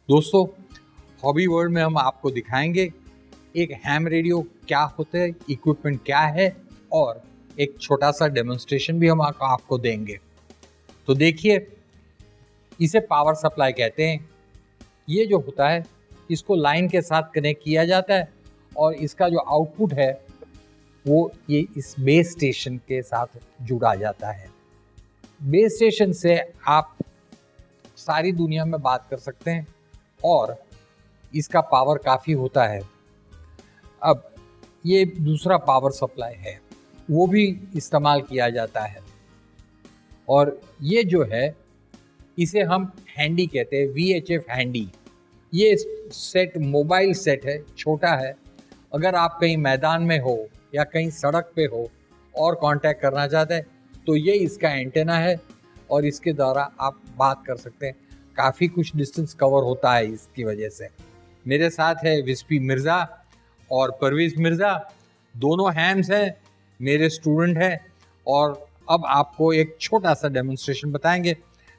दोस्तों, hobby world में हम आपको दिखाएंगे एक हैम रेडियो क्या होता है, इक्विपमेंट क्या है और एक छोटा सा डेमोन्स्ट्रेशन भी हम आपको देंगे। तो देखिए, इसे पावर सप्लाई कहते हैं। ये जो होता है इसको लाइन के साथ कनेक्ट किया जाता है और इसका जो आउटपुट है वो ये इस बेस स्टेशन के साथ जुड़ा जाता है। बेस स्टेशन से आप सारी दुनिया में बात कर सकते हैं और इसका पावर काफ़ी होता है। अब ये दूसरा पावर सप्लाई है, वो भी इस्तेमाल किया जाता है और ये जो है इसे हम हैंडी कहते हैं, VHF हैंडी। ये सेट मोबाइल सेट है, छोटा है। अगर आप कहीं मैदान में हो या कहीं सड़क पे हो और कांटेक्ट करना चाहते हैं तो ये इसका एंटेना है और इसके द्वारा आप बात कर सकते हैं। काफ़ी कुछ डिस्टेंस कवर होता है इसकी वजह से। मेरे साथ है विस्पी मिर्ज़ा और परवेज़ मिर्ज़ा, दोनों हैम्स हैं, मेरे स्टूडेंट हैं और अब आपको एक छोटा सा डेमोन्स्ट्रेशन बताएंगे।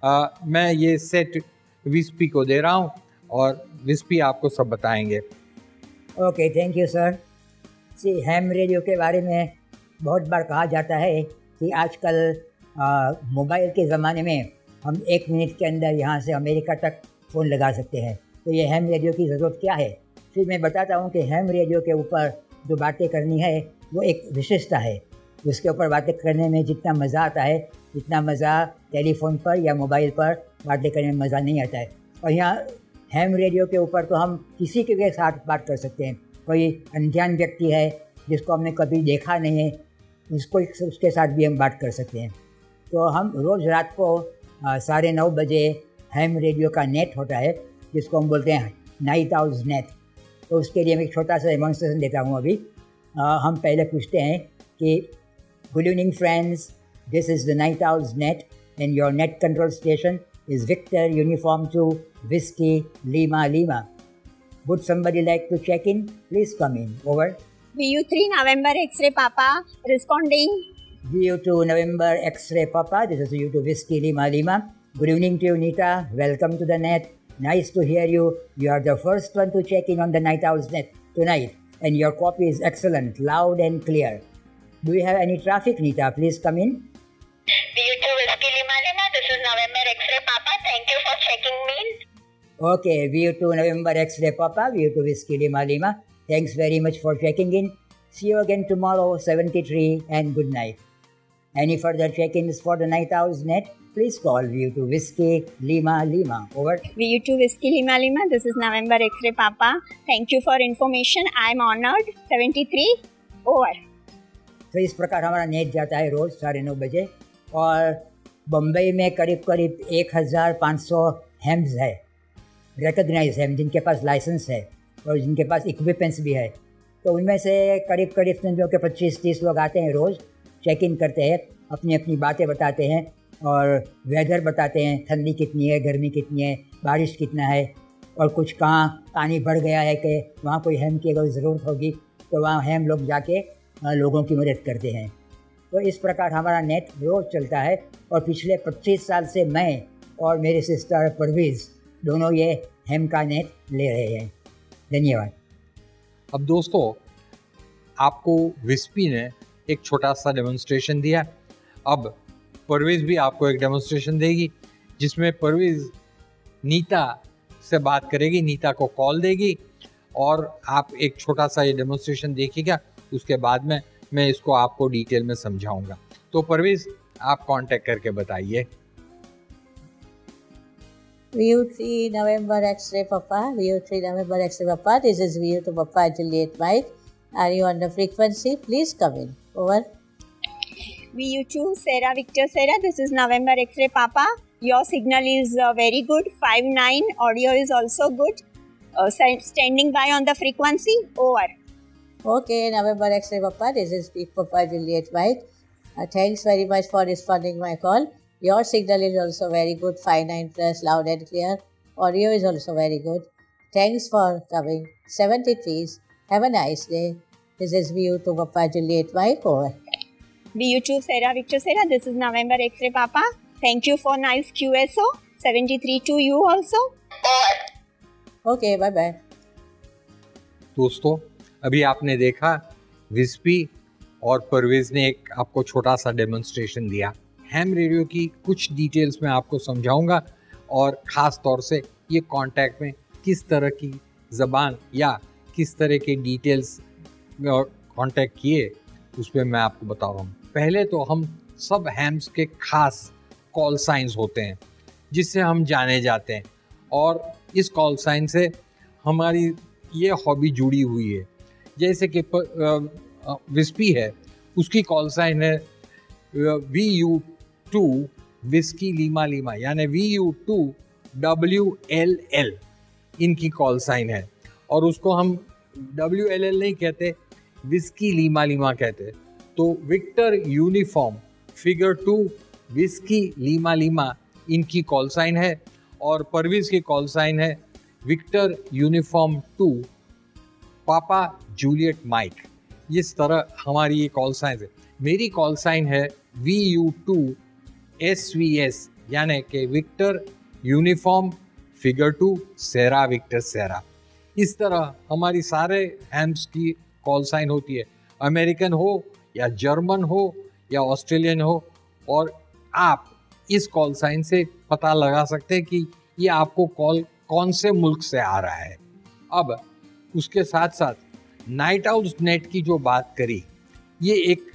मैं ये सेट विस्पी को दे रहा हूँ और विस्पी आपको सब बताएंगे। Okay, thank you sir. Ham radio के बारे में बहुत बार कहा जाता है कि आजकल मोबाइल के ज़माने में हम 1 मिनट के अंदर यहाँ से अमेरिका तक फ़ोन लगा सकते हैं। तो ये हैम रेडियो की ज़रूरत क्या है? फिर मैं बताता हूँ कि हैम रेडियो के ऊपर जो बातें करनी है वो एक विशेषता है। उसके ऊपर बातें करने में जितना मज़ा आता है, इतना मज़ा टेलीफोन पर या मोबाइल पर बातें करने में मज़ा नहीं आता है। और यहाँ हैम रेडियो के ऊपर तो हम किसी के साथ बात कर सकते हैं। कोई अनजान व्यक्ति है जिसको हमने कभी देखा नहीं है, उसके साथ भी हम बात कर सकते हैं। तो हम रोज़ रात को 9:30 बजे हैम रेडियो का नेट होता है जिसको हम बोलते हैं नाइट आउल्स नेट। तो उसके लिए मैं एक छोटा सा डेमोन्स्ट्रेशन देता हूँ अभी। हम पहले पूछते हैं कि good evening friends, this is the night owls net and your net control station is Victor uniform 2 Whiskey Lima Lima. Would somebody like to check in? Please come in. Over. VU3 November X-ray Papa responding. VU2 November X-ray Papa. This is VU2 Whiskey Lima Lima. Good evening to you, Nita. Welcome to the net. Nice to hear you. You are the first one to check in on the Night Owls net tonight. And your copy is excellent, loud and clear. Do you have any traffic, Nita? Please come in. VU2 Whiskey Lima Lima. This is November X-ray Papa. Thank you for checking me in. Okay, VU2 November X-ray Papa, VU2 Whiskey Lima Lima. Thanks very much for checking in. See you again tomorrow, 73, and good night. Any further check-ins for the Night Owls net? Please call VU2 Whiskey Lima Lima. Over. VU2 Whiskey Lima Lima. This is November X-ray Papa. Thank you for information. I am honored. 73. Over. तो इस प्रकार हमारा net जाता है रोज़ 9:30 बजे और बम्बई में करीब 1500 हैम्स है, रिकग्नाइज है, जिनके पास लाइसेंस है और जिनके पास इक्विपमेंट्स भी है। तो उनमें से करीब समझो कि 25-30 लोग आते हैं, रोज़ चेक इन करते हैं, अपनी अपनी बातें बताते हैं और वेदर बताते हैं, ठंडी कितनी है, गर्मी कितनी है, बारिश कितना है और कुछ कहाँ पानी बढ़ गया है कि वहाँ कोई हैम की अगर ज़रूरत होगी तो वहाँ हैम लोग जाके लोगों की मदद करते हैं। तो इस प्रकार हमारा नेट रोज़ चलता है और पिछले 25 साल से मैं और मेरी सिस्टर परवीज़ दोनों ये हैम का नेट ले रहे हैं। धन्यवाद। अब दोस्तों, आपको विस्पी ने एक छोटा सा डेमोन्स्ट्रेशन दिया। अब परवेज़ भी आपको एक डेमोन्स्ट्रेशन देगी जिसमें परवेज़ नीता से बात करेगी, नीता को कॉल देगी और आप एक छोटा सा ये डेमोन्स्ट्रेशन देखिएगा। उसके बाद में मैं इसको आपको डिटेल में समझाऊंगा। तो परवेज़, आप कांटेक्ट करके बताइए। VU3 November X-ray Papa, VU3 November X-ray Papa, this is VU2 Papa Juliet Mike. Are you on the frequency? Please come in. Over. VU2 Sarah Victor Sarah. This is November X-ray Papa. Your signal is very good. 5-9. Audio is also good. Standing by on the frequency. Over. Okay, November X-ray Papa, this is Big Papa Juliet Mike. Thanks very much for responding my call. Your signal is also very good, 5-9 plus, loud and clear. Audio is also very good. Thanks for coming. 73s. Have a nice day. This is VU2 Papa Juliet Mike. Over. VU2 Sarah Victor Sarah. This is November X-ray Papa. Thank you for nice QSO. 73 to you also. Over. Okay, bye-bye. दोस्तों, अभी आपने देखा विस्पी और परवेज ने एक आपको छोटा सा डेमोन्स्ट्रेशन दिया। हैम रेडियो की कुछ डिटेल्स मैं आपको समझाऊंगा और ख़ास तौर से ये कॉन्टैक्ट में किस तरह की ज़बान या किस तरह के डिटेल्स कॉन्टैक्ट किए उस पर मैं आपको बता रहा हूँ। पहले तो हम सब हैम्स के खास कॉल साइंस होते हैं जिससे हम जाने जाते हैं, और इस कॉल साइन से हमारी ये हॉबी जुड़ी हुई है। जैसे कि विस्पी है, उसकी कॉल साइन है VU2 विस्की लीमा लीमा, यानी VU2 WLL इनकी कॉल साइन है, और उसको हम WLL नहीं कहते, विस्की लीमा लीमा कहते। तो victor uniform figure 2 whiskey lima lima इनकी कॉल साइन है, और परवेज की कॉल साइन है victor uniform 2 papa Juliet mic. इस तरह हमारी ये कॉल साइन है। मेरी कॉल साइन है VU2 SVS, यानी कि विक्टर यूनिफॉर्म फिगर 2 सेरा विक्टर सेरा। इस तरह हमारी सारे हैम्स की कॉल साइन होती है, अमेरिकन हो या जर्मन हो या ऑस्ट्रेलियन हो, और आप इस कॉल साइन से पता लगा सकते हैं कि ये आपको कॉल कौन से मुल्क से आ रहा है। अब उसके साथ साथ नाइट आउट नेट की जो बात करी, ये एक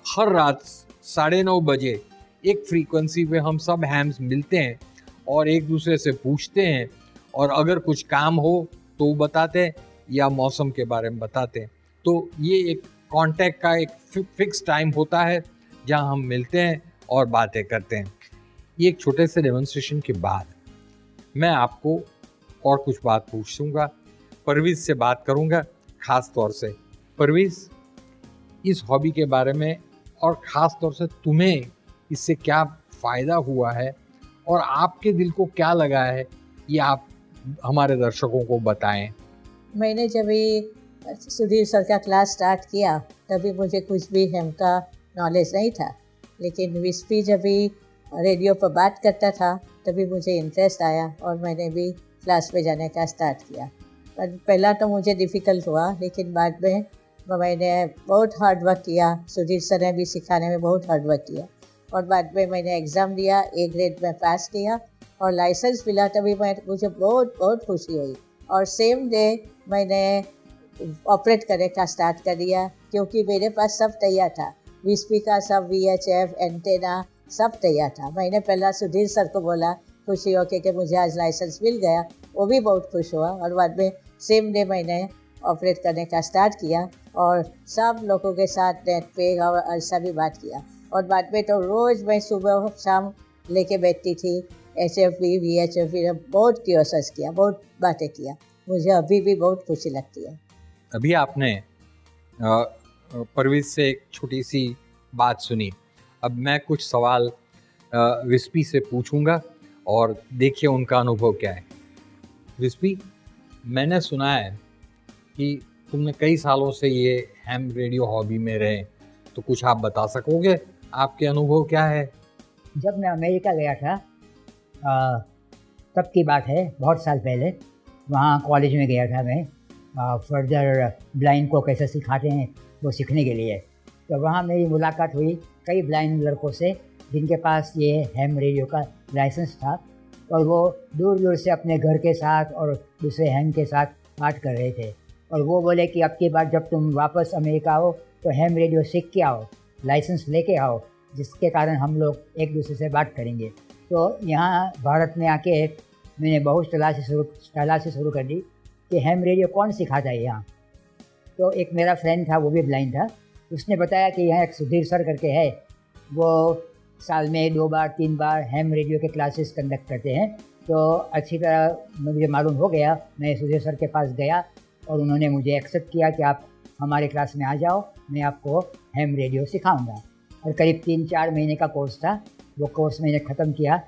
हर रात 9:30 बजे एक फ्रीक्वेंसी पे हम सब हैम्स मिलते हैं और एक दूसरे से पूछते हैं, और अगर कुछ काम हो तो वो बताते हैं या मौसम के बारे में बताते हैं। तो ये एक कांटेक्ट का एक फिक्स टाइम होता है जहां हम मिलते हैं और बातें करते हैं। ये एक छोटे से डेमोन्स्ट्रेशन के बाद मैं आपको और कुछ बात पूछूंगा, परवेज से बात करूंगा ख़ास तौर से। परवेज, इस हॉबी के बारे में और ख़ास तौर से तुम्हें इससे क्या फ़ायदा हुआ है और आपके दिल को क्या लगा है, ये आप हमारे दर्शकों को बताएं। मैंने जब भी सुधीर सर का क्लास स्टार्ट किया तभी मुझे कुछ भी हैम का नॉलेज नहीं था, लेकिन विस्पी जब भी रेडियो पर बात करता था तभी मुझे इंटरेस्ट आया और मैंने भी क्लास में जाने का स्टार्ट किया। पर पहला तो मुझे डिफ़िकल्ट हुआ, लेकिन बाद में मैंने बहुत हार्ड वर्क किया। सुधीर सर ने भी सिखाने में बहुत हार्ड वर्क किया, और बाद में मैंने एग्ज़ाम दिया, A ग्रेड में पास किया और लाइसेंस मिला। तभी मुझे बहुत बहुत खुशी हुई, और सेम डे मैंने ऑपरेट करने का स्टार्ट कर दिया, क्योंकि मेरे पास सब तैयार था। विस्पी का सब VHF एंटेना सब तैयार था। मैंने पहला सुधीर सर को बोला खुशी होके कि मुझे आज लाइसेंस मिल गया, वो भी बहुत खुश हुआ, और बाद में सेम डे मैंने ऑपरेट करने का स्टार्ट किया और सब लोगों के साथ नेट पे और ऐसा भी बात किया। और बाद में तो रोज़ मैं सुबह शाम लेके बैठती थी HFV VHF, बहुत क्योर्स किया, बहुत बातें किया। मुझे अभी भी बहुत खुशी लगती है। अभी आपने परवेज से एक छोटी सी बात सुनी। अब मैं कुछ सवाल विस्पी से पूछूंगा और देखिए उनका अनुभव क्या है। विस्पी, मैंने सुना है कि तुमने कई सालों से ये हैम रेडियो हॉबी में रहे, तो कुछ आप बता सकोगे, आपके अनुभव क्या है? जब मैं अमेरिका गया था तब की बात है, बहुत साल पहले। वहाँ कॉलेज में गया था मैं, फर्दर ब्लाइंड को कैसे सिखाते हैं वो सीखने के लिए। तो वहाँ मेरी मुलाकात हुई कई ब्लाइंड लड़कों से जिनके पास ये हैम रेडियो का लाइसेंस था, और वो दूर दूर से अपने घर के साथ और दूसरे हैम के साथ बात कर रहे थे। और वो बोले कि अब की बार जब तुम वापस अमेरिका आओ तो हैम रेडियो सीख के आओ, लाइसेंस लेके आओ, जिसके कारण हम लोग एक दूसरे से बात करेंगे। तो यहाँ भारत में आके मैंने बहुत तलाशी शुरू कर दी कि हैम रेडियो कौन सिखाता है यहाँ। तो एक मेरा फ्रेंड था, वो भी ब्लाइंड था, उसने बताया कि यहाँ एक सुधीर सर करके है, वो साल में 2 बार 3 बार हैम रेडियो के क्लासेस कंडक्ट करते हैं। तो अच्छी तरह मुझे मालूम हो गया, मैं सुधीर सर के पास गया और उन्होंने मुझे एक्सेप्ट किया कि आप हमारे क्लास में आ जाओ, मैं आपको हैम रेडियो सिखाऊंगा। और करीब 3-4 महीने का कोर्स था, वो कोर्स मैंने ख़त्म किया।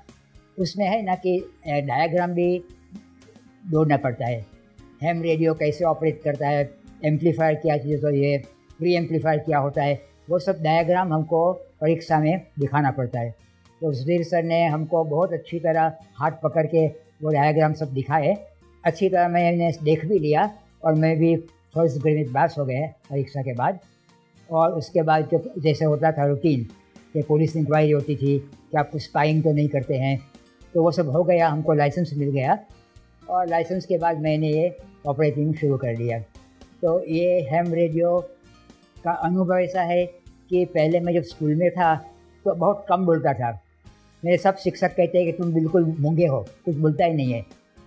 उसमें है ना कि डायग्राम भी ढूंढना पड़ता है, हैम रेडियो कैसे ऑपरेट करता है, एम्पलीफायर क्या चीज़ होती है, प्री एम्पलीफायर क्या होता है, वो सब डायग्राम हमको परीक्षा में दिखाना पड़ता है। तो सुधीर सर ने हमको बहुत अच्छी तरह हाथ पकड़ के वो डायग्राम सब दिखाए। अच्छी तरह मैंने देख भी लिया और मैं भी फर्स्ट ग्रेड में पास हो गया परीक्षा के बाद। और उसके बाद जो जैसे होता था रूटीन कि पुलिस इंक्वायरी होती थी कि आप स्पाइंग तो नहीं करते हैं, तो वो सब हो गया, हमको लाइसेंस मिल गया और लाइसेंस के बाद मैंने ये ऑपरेटिंग शुरू कर लिया। तो ये हैम रेडियो का अनुभव ऐसा है कि पहले मैं जब स्कूल में था तो बहुत कम बोलता था। मेरे सब शिक्षक कहते हैं कि तुम बिल्कुल मूंगे हो, कुछ बोलता ही नहीं है।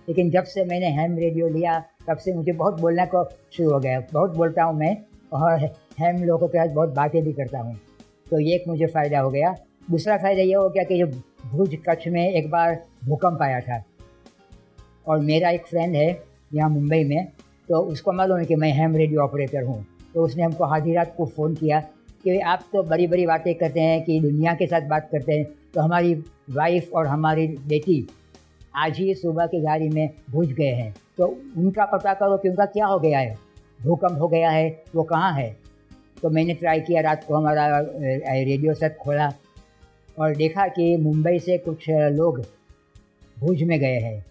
लेकिन जब से मैंने हैम रेडियो लिया तब से मुझे बहुत बोलना को शुरू हो गया। बहुत बोलता हूँ मैं और हैम लोगों के साथ बहुत बातें भी करता हूँ। तो ये एक मुझे फ़ायदा हो गया। दूसरा फ़ायदा ये हो गया कि जो भुज कच्छ में एक बार भूकंप आया था और मेरा एक फ्रेंड है यहाँ मुंबई में, तो उसको मालूम है कि मैं हैम रेडियो ऑपरेटर हूँ। तो उसने हमको आधी रात को फ़ोन किया कि आप तो बड़ी बड़ी बातें करते हैं कि दुनिया के साथ बात करते हैं, तो हमारी वाइफ और हमारी बेटी आज ही सुबह की गाड़ी में भुज गए हैं, तो उनका पता करो कि उनका क्या हो गया है, भूकंप हो गया है, वो कहाँ है। तो मैंने ट्राई किया, रात को हमारा रेडियो सेट खोला और देखा कि मुंबई से कुछ लोग भुज में गए हैं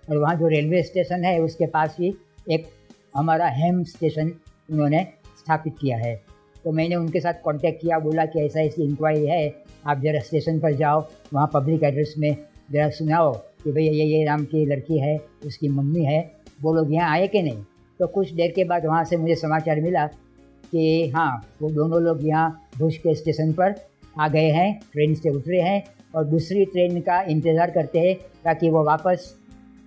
और वहाँ जो रेलवे स्टेशन है उसके पास ही एक हमारा हैम स्टेशन उन्होंने स्थापित किया है। तो मैंने उनके साथ कांटेक्ट किया, बोला कि ऐसा ऐसी इंक्वायरी है, आप ज़रा स्टेशन पर जाओ, वहाँ पब्लिक एड्रेस में ज़रा सुनाओ कि भैया ये नाम की लड़की है, उसकी मम्मी है, वो लोग यहाँ आए कि नहीं। तो कुछ देर के बाद वहाँ से मुझे समाचार मिला कि हाँ, वो दोनों लोग यहाँ भुज के स्टेशन पर आ गए हैं, ट्रेन से उतरे हैं और दूसरी ट्रेन का इंतज़ार करते हैं ताकि वो वापस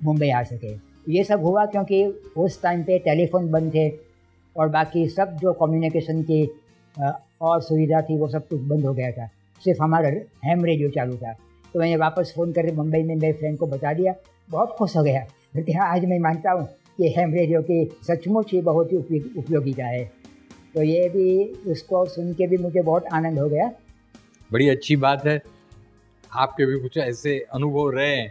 मुंबई आ सके। ये सब हुआ क्योंकि उस टाइम पे टेलीफोन बंद थे और बाकी सब जो कम्युनिकेशन की और सुविधा थी वो सब कुछ बंद हो गया था, सिर्फ हमारा हैम रेडियो चालू था। तो मैंने वापस फ़ोन करके मुंबई में मेरे फ्रेंड को बता दिया, बहुत खुश हो गया क्योंकि आज मैं मानता हूँ कि हैम रेडियो की सचमुच ही बहुत ही उपयोगिता है। तो ये भी उसको सुन के भी मुझे बहुत आनंद हो गया। बड़ी अच्छी बात है, आपके भी कुछ ऐसे अनुभव रहे हैं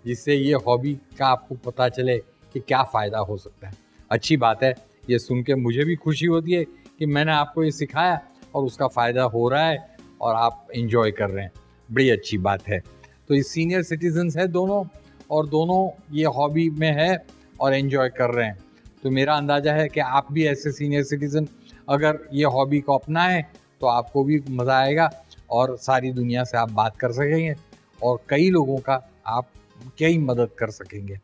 जिससे ये हॉबी का आपको पता चले कि क्या फ़ायदा हो सकता है। अच्छी बात है, ये सुन के मुझे भी खुशी होती है कि मैंने आपको ये सिखाया और उसका फ़ायदा हो रहा है और आप एंजॉय कर रहे हैं, बड़ी अच्छी बात है। तो ये सीनियर सिटीजन्स हैं दोनों और दोनों ये हॉबी में है और एंजॉय कर रहे हैं। तो मेरा अंदाज़ा है कि आप भी ऐसे सीनियर सिटीज़न अगर ये हॉबी को अपनाएं तो आपको भी मज़ा आएगा और सारी दुनिया से आप बात कर सकेंगे और कई लोगों का आप कई मदद कर सकेंगे।